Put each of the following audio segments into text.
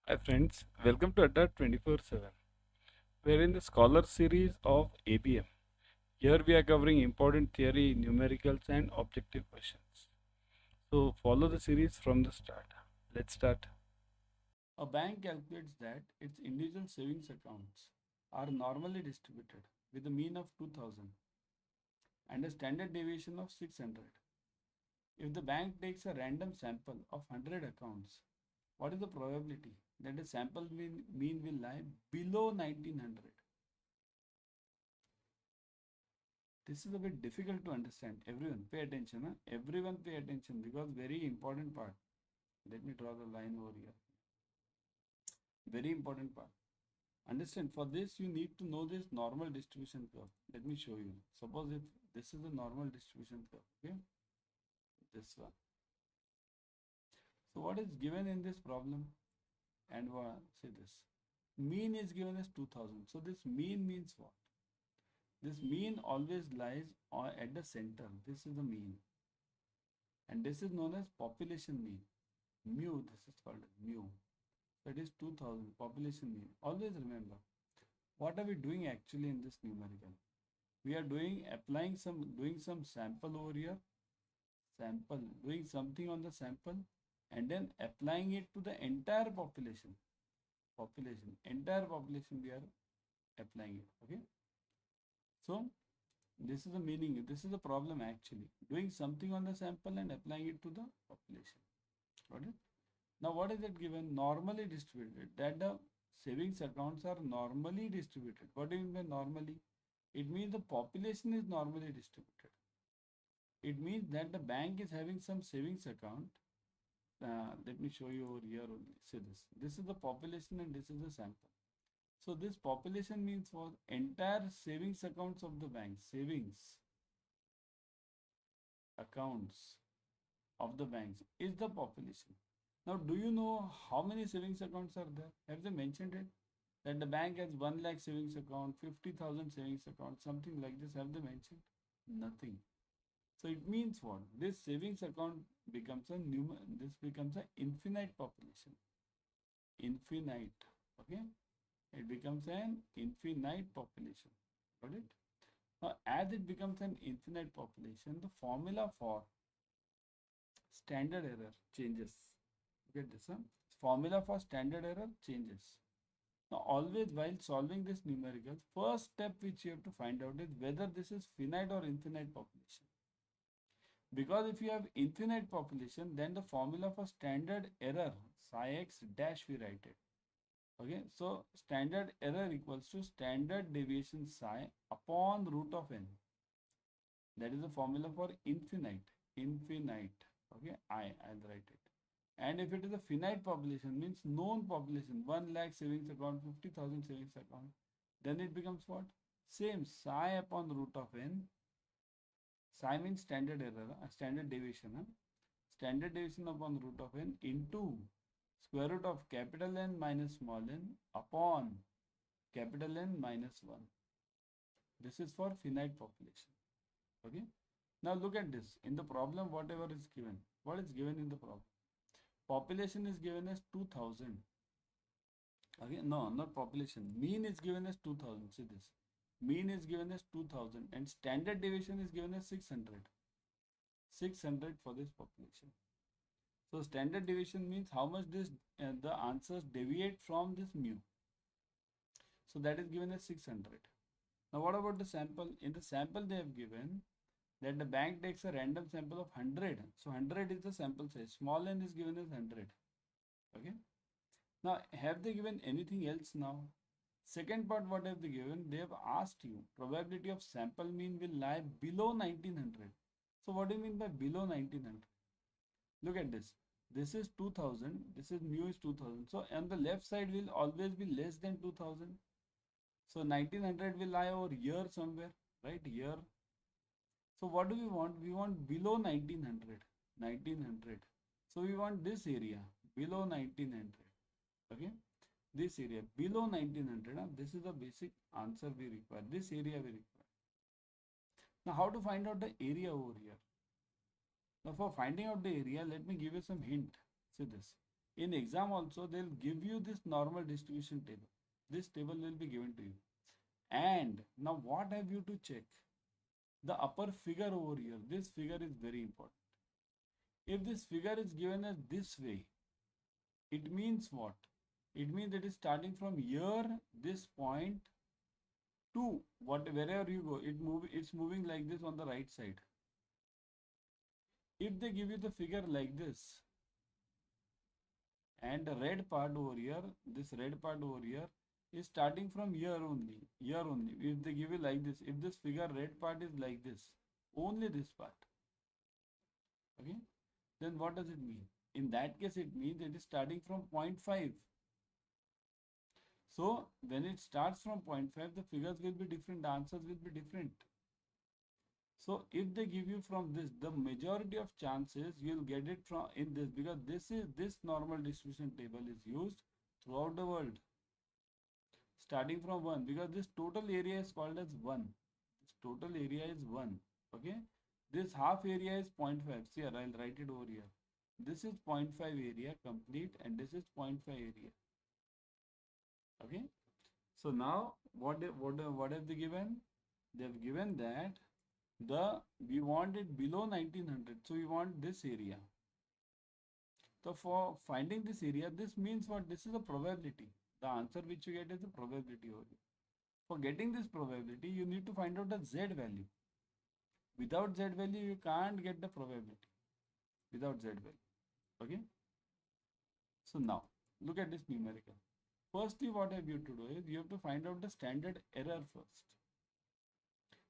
Hi friends, welcome to Adda 24/7. We're in the Scholar series of ABM. Here we are covering important theory, numericals and objective questions. So follow the series from the start. Let's start. A bank calculates that its individual savings accounts are normally distributed with a mean of 2000 and a standard deviation of 600. If the bank takes a random sample of 100 accounts, what is the probability that the sample mean will lie below 1900? This is a bit difficult to understand. Everyone pay attention. Huh? Everyone pay attention because very important part. Let me draw the line over here. Very important part. Understand, for this you need to know this normal distribution curve. Let me show you. Suppose if this is the normal distribution curve, okay? This one. So what is given in this problem? And say this. Mean is given as 2000. So this mean means what? This mean always lies at the center. This is the mean. And this is known as population mean. Mu, this is called mu. That is 2000 population mean. Always remember, what are we doing actually in this numerical? We are doing some sample over here, doing something on the sample and then applying it to the entire population. Entire population we are applying it, okay? So this is the meaning, this is the problem actually. Doing something on the sample and applying it to the population. Got it? Now what is it given? Normally distributed. That the savings accounts are normally distributed. What do you mean by normally? It means the population is normally distributed. It means that the bank is having some savings account. Let me show you over here only. See this. This is the population and this is the sample. So this population means for entire savings accounts of the bank. Savings accounts of the banks is the population. Now, do you know how many savings accounts are there? Have they mentioned it? That the bank has 1 lakh savings account, 50,000 savings account, something like this. Have they mentioned? Nothing. So it means what? This savings account becomes an infinite population. Infinite. Okay? It becomes an infinite population. Got it? Now, as it becomes an infinite population, the formula for standard error changes. Get this, huh? Formula for standard error changes. Now, always while solving this numerical, first step which you have to find out is whether this is finite or infinite population. Because if you have infinite population, then the formula for standard error, psi x dash, we write it. Okay, so standard error equals to standard deviation psi upon root of n. That is the formula for infinite. Okay, I'll write it. And if it is a finite population, means known population, 1 lakh savings account, 50,000 savings account, then it becomes what? Same, psi upon root of n. Psi means standard error, standard deviation. Standard deviation upon root of n into square root of capital N minus small n upon capital N minus 1. This is for finite population. Okay. Now look at this. In the problem, whatever is given. What is given in the problem? Population is given as 2000. Okay, no, not population. Mean is given as 2000. See this. Mean is given as 2000 and standard deviation is given as 600. 600 for this population. So standard deviation means how much the answers deviate from this mu. So that is given as 600. Now what about the sample? In the sample they have given that the bank takes a random sample of 100. So 100 is the sample size. Small n is given as 100. Okay. Now have they given anything else now? Second part, what have they given? They have asked you probability of sample mean will lie below 1900. So what do you mean by below 1900? Look at this. This is 2000. This is mu is 2000. So on the left side will always be less than 2000. So 1900 will lie over here somewhere, right here. So what do we want? We want below 1900. 1900. So we want this area below 1900. Okay. This area below 1900. This is the basic answer we require. This area we require. Now how to find out the area over here? Now for finding out the area, let me give you some hint. See this. In exam also, they'll give you this normal distribution table. This table will be given to you. And now what have you to check? The upper figure over here. This figure is very important. If this figure is given as this way, it means what? It means it is starting from here, this point, to wherever you go. It's moving like this on the right side. If they give you the figure like this, and the red part over here, this red part over here is starting from here only, here only. If they give you like this, if this figure red part is like this, only this part, okay, then what does it mean? In that case, it means it is starting from 0.5. So when it starts from 0.5, the figures will be different, the answers will be different. So if they give you from this, the majority of chances you will get it from in this, because this normal distribution table is used throughout the world. Starting from 1, because this total area is called as 1. This total area is 1. Okay. This half area is 0.5. See here, I'll write it over here. This is 0.5 area complete, and this is 0.5 area. Okay. So now what have they given? They have given that we want it below 1900, so we want this area. So for finding this area, this means what? This is a probability. The answer which you get is a probability over here. For getting this probability, you need to find out the z value. Without z value, you can't get the probability. Without z value. Okay. So now look at this numerical. Firstly, what have you to do is you have to find out the standard error first.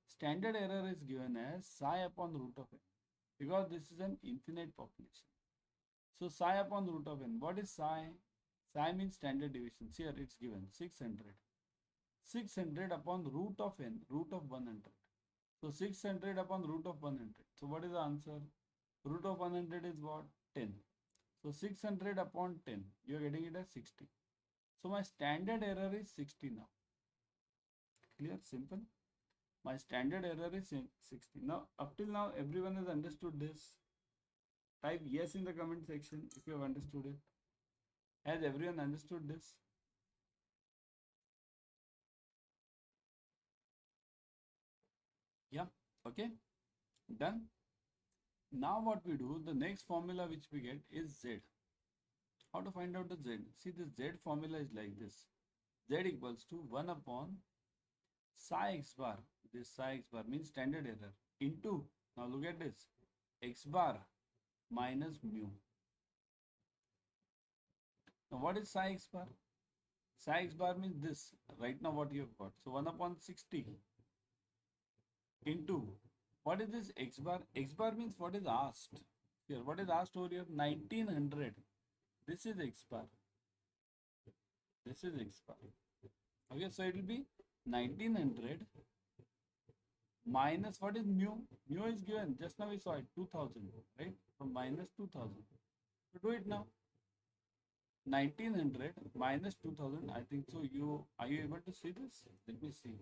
Standard error is given as psi upon root of n, because this is an infinite population. So psi upon root of n. What is psi? Psi means standard deviation. Here it's given 600. 600 upon root of n, root of 100. So 600 upon root of 100. So what is the answer? Root of 100 is what? 10. So 600 upon 10, you are getting it as 60. So my standard error is 60 now. Clear? Simple. My standard error is 60. Now, up till now, everyone has understood this. Type yes in the comment section if you have understood it. Has everyone understood this? Yeah. Okay. Done. Now what we do, the next formula which we get is Z. How to find out the Z? See, this Z formula is like this. Z equals to 1 upon psi x bar. This psi x bar means standard error into, now look at this, x bar minus mu. Now what is psi x bar? Psi x bar means this, right now what you have got. So 1 upon 60 into, what is this x bar? X bar means what is asked. Here, what is asked over here? 1900. This is x bar. This is x bar. Okay, so it will be 1900 minus what is mu? Mu is given. Just now we saw it, 2000, right? So minus 2000. So do it now. 1900 minus 2000. I think so. Are you able to see this? Let me see.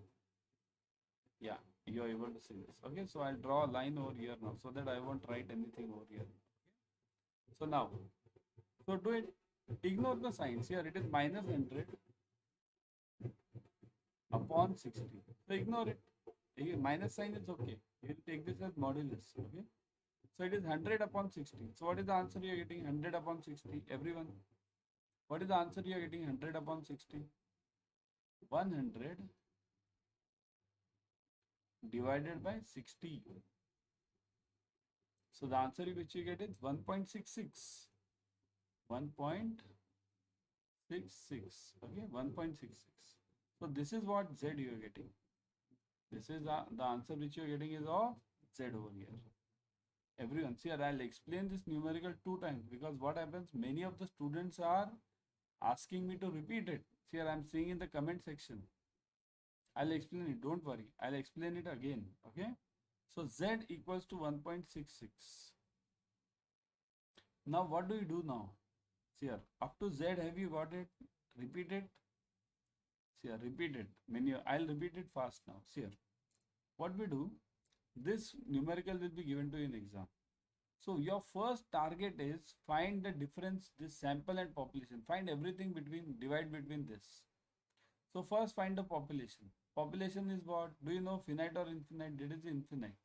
Yeah, you are able to see this. Okay, so I'll draw a line over here now so that I won't write anything over here. So now, so do it. Ignore the signs here. It is minus 100 upon 60. So ignore it. Minus sign is okay. You will take this as modulus. Okay. So it is 100 upon 60. So what is the answer you are getting? 100 upon 60. Everyone. What is the answer you are getting? 100 upon 60. 100 divided by 60. So the answer which you get is 1.66. 1.66. Okay, 1.66. So this is what Z you are getting. This is the answer which you are getting is of Z over here. Everyone, see, I'll explain this numerical 2 times, because what happens, many of the students are asking me to repeat it. See, I'm seeing in the comment section. I'll explain it, don't worry. I'll explain it again. Okay. So Z equals to 1.66. Now what do you do now? See here, up to Z, have you got it? Repeat it. See here, repeat it. I'll repeat it fast now. See here, what we do, this numerical will be given to you in exam. So your first target is find the difference, this sample and population. Find everything between, divide between this. So first find the population. Population is what? Do you know finite or infinite? It is infinite,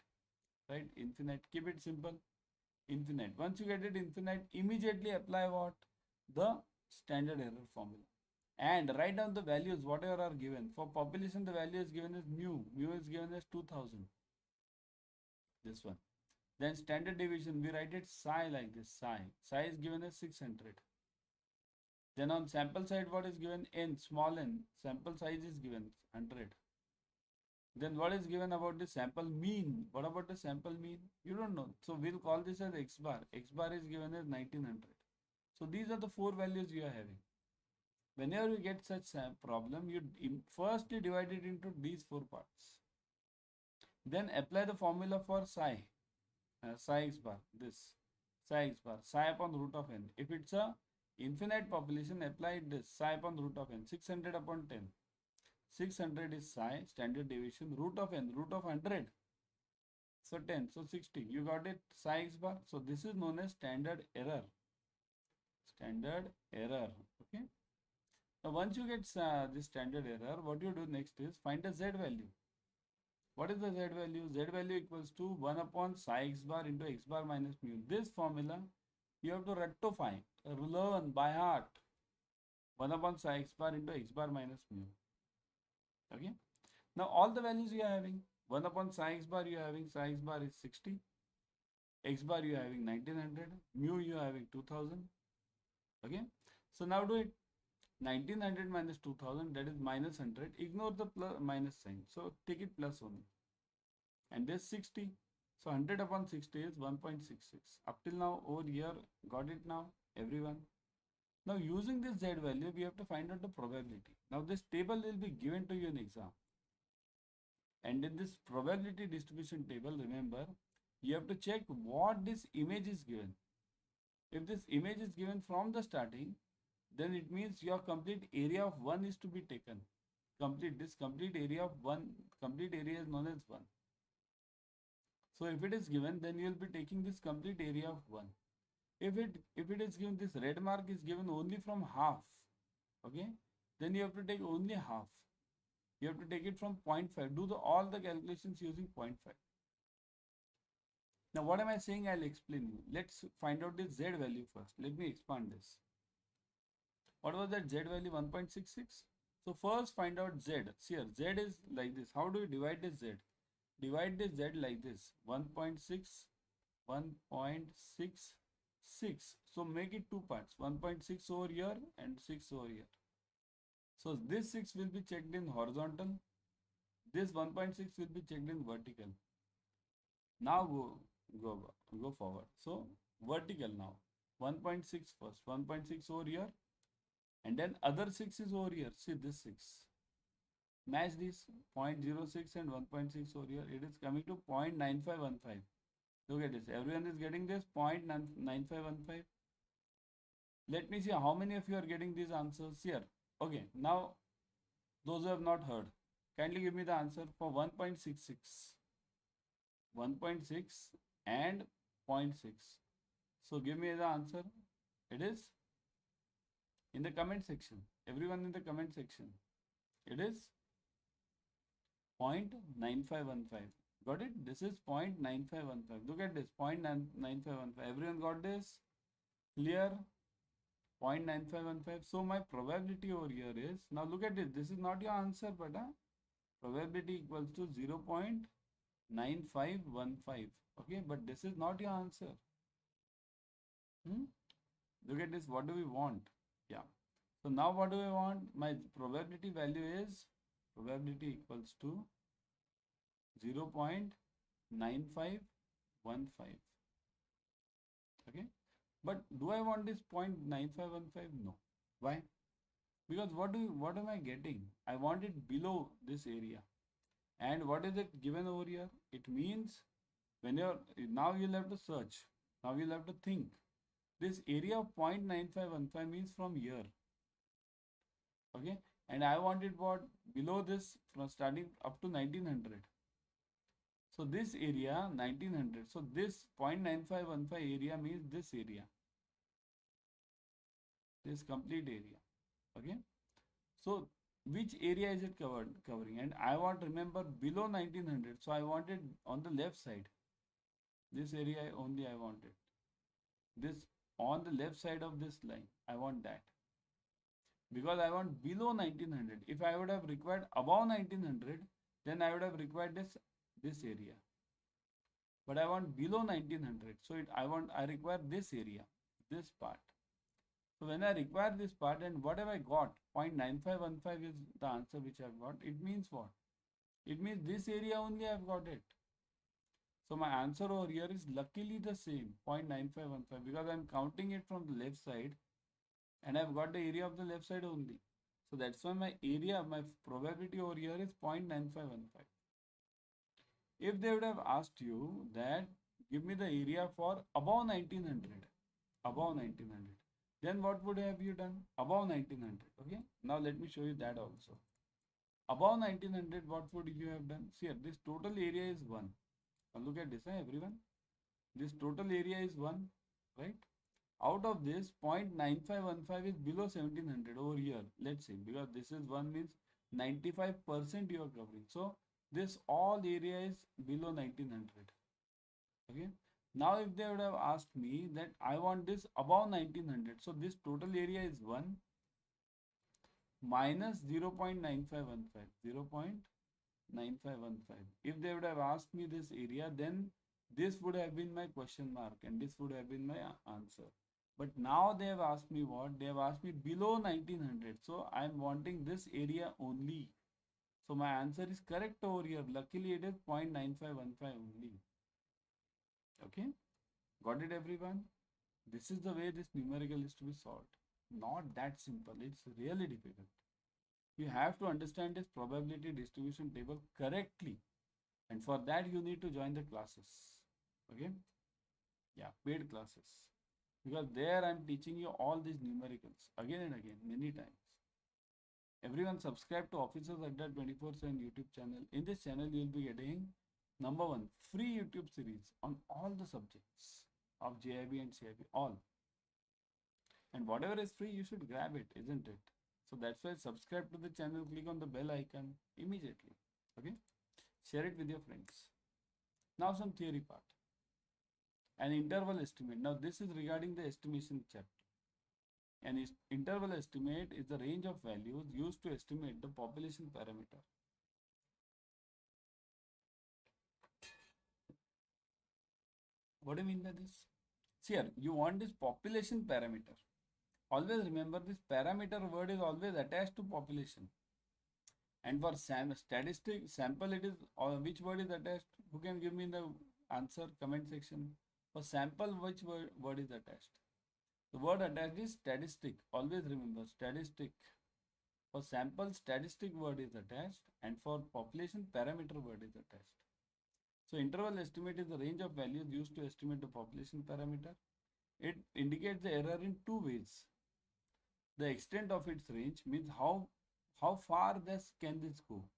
right? Infinite. Keep it simple. Infinite. Once you get it infinite, immediately apply what? The standard error formula. And write down the values, whatever are given. For population, the value is given as mu. Mu is given as 2000. This one. Then standard deviation, we write it psi like this, psi. Psi is given as 600. Then on sample side, what is given? N, small n. Sample size is given 100. Then what is given about the sample mean? What about the sample mean? You don't know. So we'll call this as x bar. X bar is given as 1900. So these are the four values you are having. Whenever you get such a problem, you firstly divide it into these four parts. Then apply the formula for psi. Psi x bar, this. Psi x bar, psi upon root of n. If it's a infinite population, apply this, psi upon root of n. 600 upon 10. 600 is psi, standard deviation, root of n, root of 100. So 10, so 60. You got it, psi x bar. So this is known as standard error. Standard error, okay. Now once you get this standard error, what you do next is find the z value. What is the z value? Z value equals to 1 upon psi x bar into x bar minus mu. This formula you have to rectify, learn by heart. 1 upon psi x bar into x bar minus mu. Okay. Now all the values you are having. 1 upon psi x bar you are having, psi x bar is 60. X bar you are having 1900. Mu you are having 2000. Okay. So now do it. 1900 minus 2000, that is minus 100. Ignore the plus minus sign. So take it plus only. And this 60. So 100 upon 60 is 1.66. Up till now over here, got it now, everyone. Now using this z value, we have to find out the probability. Now this table will be given to you in exam. And in this probability distribution table, remember, you have to check what this image is given. If this image is given from the starting, then it means your complete area of 1 is to be taken. This complete area of 1, complete area is known as 1. So if it is given, then you will be taking this complete area of 1. If it is given, this red mark is given only from half, okay, then you have to take only half. You have to take it from 0.5. Do all the calculations using 0.5. Now what am I saying? I'll explain you. Let's find out this z value first. Let me expand this. What was that z value? 1.66. So first find out z. See here, z is like this. How do you divide this z? Divide this z like this. 1.6, 1.66. So make it two parts. 1.6 over here and 6 over here. So this 6 will be checked in horizontal. This 1.6 will be checked in vertical. Now go forward. So vertical now. 1.6 first. 1.6 over here. And then other 6 is over here. See this 6. Match this 0.06 and 1.6 over here. It is coming to 0.9515. Look at this. Everyone is getting this 0.9515. Let me see how many of you are getting these answers here. Okay. Now, those who have not heard, kindly give me the answer for 1.66. 1.6 and 0.6. So give me the answer. It is in the comment section. Everyone in the comment section. It is 0.9515. Got it? This is 0.9515. Look at this. 0.9515. Everyone got this? Clear? 0.9515. So my probability over here is, now look at this. This is not your answer, but probability equals to 0.9515. Okay, but this is not your answer. Look at this. What do we want? Yeah. So now what do I want? My probability value is, probability equals to 0.9515. Okay. But do I want this 0.9515? No. Why? Because what am I getting? I want it below this area. And what is it given over here? It means when now you'll have to search. Now you'll have to think. This area of 0.9515 means from here. Okay. And I wanted what? Below this, from starting up to 1900. So this area 1900. So this 0.9515 area means this area, this complete area. Okay. So which area is it covering? And I want, remember, below 1900. So I want it on the left side. This area only I wanted. This on the left side of this line. I want that. Because I want below 1900. If I would have required above 1900, then I would have required this area. But I want below 1900. So I require this area, this part. So when I require this part, and what have I got? 0.9515 is the answer which I've got. It means what? It means this area only I've got it. So my answer over here is luckily the same, 0.9515, because I'm counting it from the left side and I've got the area of the left side only. So that's why my area, my probability over here is 0.9515. If they would have asked you that give me the area for above 1900, then what would have you done? Above 1900. Okay. Now let me show you that also. Above 1900, what would you have done? See here, this total area is 1. Now look at this, everyone. This total area is 1, right? Out of this, 0.9515 is below 1700 over here. Let's say, because this is 1 means 95% you are covering. So this all area is below 1900. Okay. Now if they would have asked me that I want this above 1900. So this total area is 1 minus 0.9515. 0.9515. If they would have asked me this area, then this would have been my question mark and this would have been my answer. But now they have asked me what? They have asked me below 1900. So I am wanting this area only. So my answer is correct over here. Luckily it is 0.9515 only. Okay. Got it, everyone? This is the way this numerical is to be solved. Not that simple. It's really difficult. You have to understand this probability distribution table correctly. And for that, you need to join the classes. Okay? Yeah, paid classes. Because there I'm teaching you all these numericals again and again, many times. Everyone subscribe to Officers Adda 24/7 YouTube channel. In this channel, you will be getting number 1, free YouTube series on all the subjects of JIB and CIB, all. And whatever is free, you should grab it, isn't it? So that's why subscribe to the channel, click on the bell icon immediately. Okay? Share it with your friends. Now some theory part. An interval estimate. Now this is regarding the estimation chapter. An interval estimate is the range of values used to estimate the population parameter. What do you mean by this? See here, you want this population parameter. Always remember this parameter word is always attached to population. And for statistic sample, it is which word is attached? Who can give me the answer? Comment section. For sample, which word is attached? The word attached is statistic. Always remember statistic. For sample, statistic word is attached, and for population, parameter word is attached. So interval estimate is the range of values used to estimate the population parameter. It indicates the error in two ways. The extent of its range means how far can this go.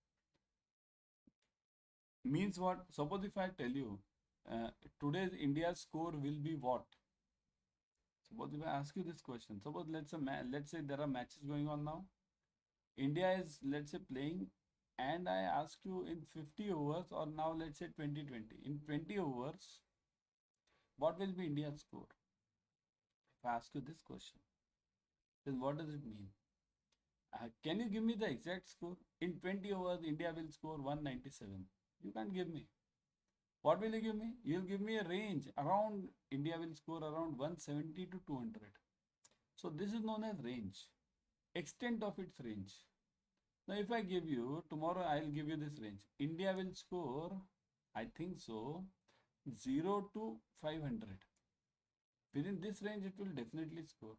Means what? Suppose if I tell you today's India's score will be what? Suppose if I ask you this question. Suppose let's say there are matches going on now. India is, let's say, playing, and I ask you in 50 overs, or now let's say 2020. In 20 overs, what will be India's score? If I ask you this question, then what does it mean? Can you give me the exact score? In 20 overs, India will score 197. You can't give me. What will you give me? You'll give me a range around, India will score around 170 to 200. So this is known as range. Extent of its range. Now if I give you, tomorrow I'll give you this range. India will score, I think so, 0 to 500. Within this range, it will definitely score.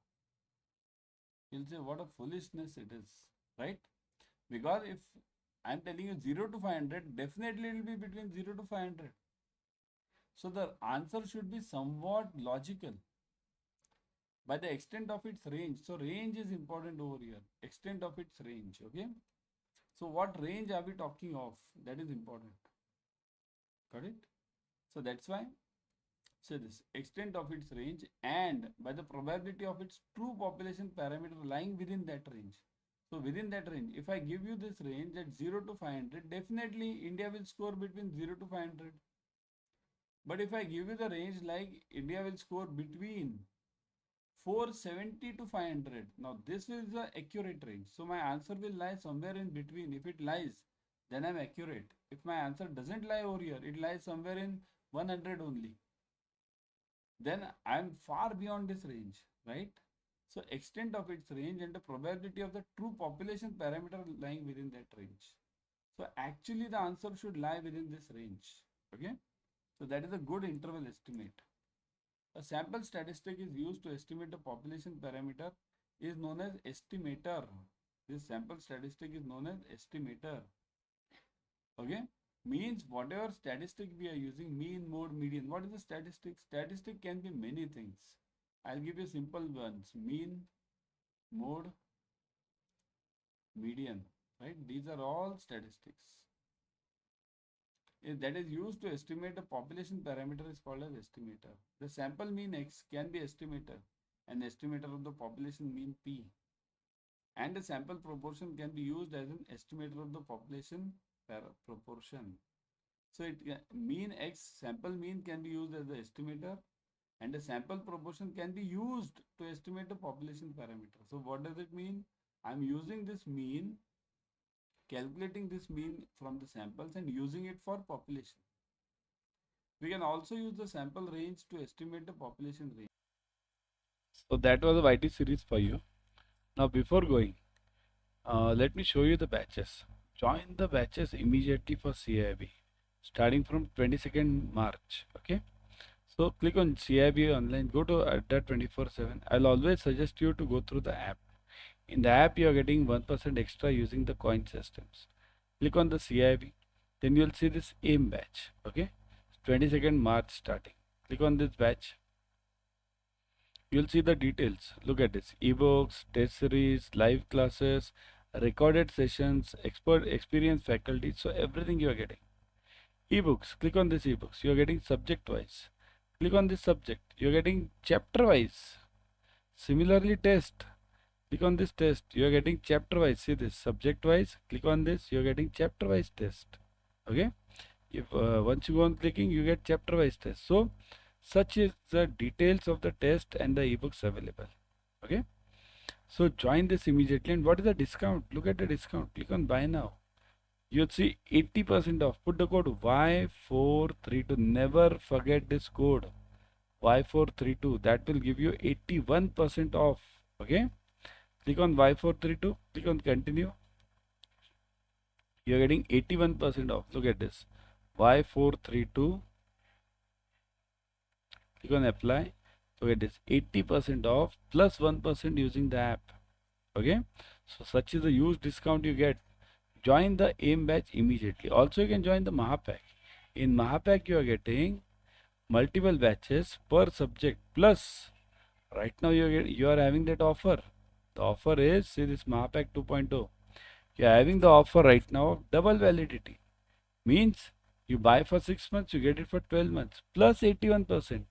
You'll say, what a foolishness it is, right? Because if I'm telling you 0 to 500, definitely it will be between 0 to 500. So the answer should be somewhat logical. By the extent of its range. So range is important over here. Extent of its range, okay? So what range are we talking of? That is important. Got it? So that's why, so this extent of its range and by the probability of its true population parameter lying within that range. So within that range, if I give you this range at 0 to 500, definitely India will score between 0 to 500. But if I give you the range like India will score between 470 to 500. Now this is the accurate range. So my answer will lie somewhere in between. If it lies, then I'm accurate. If my answer doesn't lie over here, it lies somewhere in 100 only, then I'm far beyond this range, right? So extent of its range and the probability of the true population parameter lying within that range. So actually the answer should lie within this range. Okay. So that is a good interval estimate. A sample statistic is used to estimate the population parameter is known as estimator. This sample statistic is known as estimator. Okay. Means whatever statistic we are using, mean, mode, median. What is the statistic? Statistic can be many things. I'll give you simple ones. Mean, mode, median. Right? These are all statistics. That is used to estimate a population parameter is called as estimator. The sample mean X can be estimator, an estimator of the population mean P. And the sample proportion can be used as an estimator of the population proportion. So it mean X, sample mean can be used as the estimator, and the sample proportion can be used to estimate the population parameter. So what does it mean? I'm using this mean, calculating this mean from the samples and using it for population. We can also use the sample range to estimate the population range. So that was a YT series for you. Now before going, let me show you the batches. Join the batches immediately for CAIIB starting from 22nd March. Okay. So click on CAIIB online, go to Adda 24/7. I'll always suggest you to go through the app. In the app, you are getting 1% extra using the coin systems. Click on the CAIIB, then you'll see this AIM batch. Okay, 22nd March starting. Click on this batch. You'll see the details. Look at this: ebooks, test series, live classes, recorded sessions, expert experienced faculty. So everything you are getting. Ebooks. Click on this ebooks. You are getting subject wise. Click on this subject. You are getting chapter wise. Similarly, test. Click on this test, you are getting chapter wise. See this subject wise, click on this, you are getting chapter wise test. Okay, if once you go on clicking, you get chapter wise test. So such is the details of the test and the ebooks available. Okay, so join this immediately. And what is the discount? Look at the discount. Click on buy now. You'll see 80% off. Put the code Y432. Never forget this code Y432. That will give you 81% off. Okay. Click on Y432, click on continue. You are getting 81% off. Look at this. Y432. Click on apply. Look at this. 80% off plus 1% using the app. Okay. So such is the huge discount you get. Join the AIM batch immediately. Also you can join the Mahapack. In Mahapack you are getting multiple batches per subject plus right now you are having that offer. The offer is, see this Mahapack 2.0. You are having the offer right now, double validity. Means you buy for 6 months, you get it for 12 months plus 81%.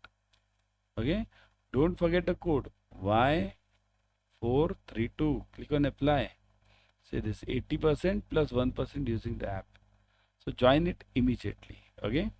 Okay. Don't forget the code Y432. Click on apply. See this 80% plus 1% using the app. So join it immediately. Okay.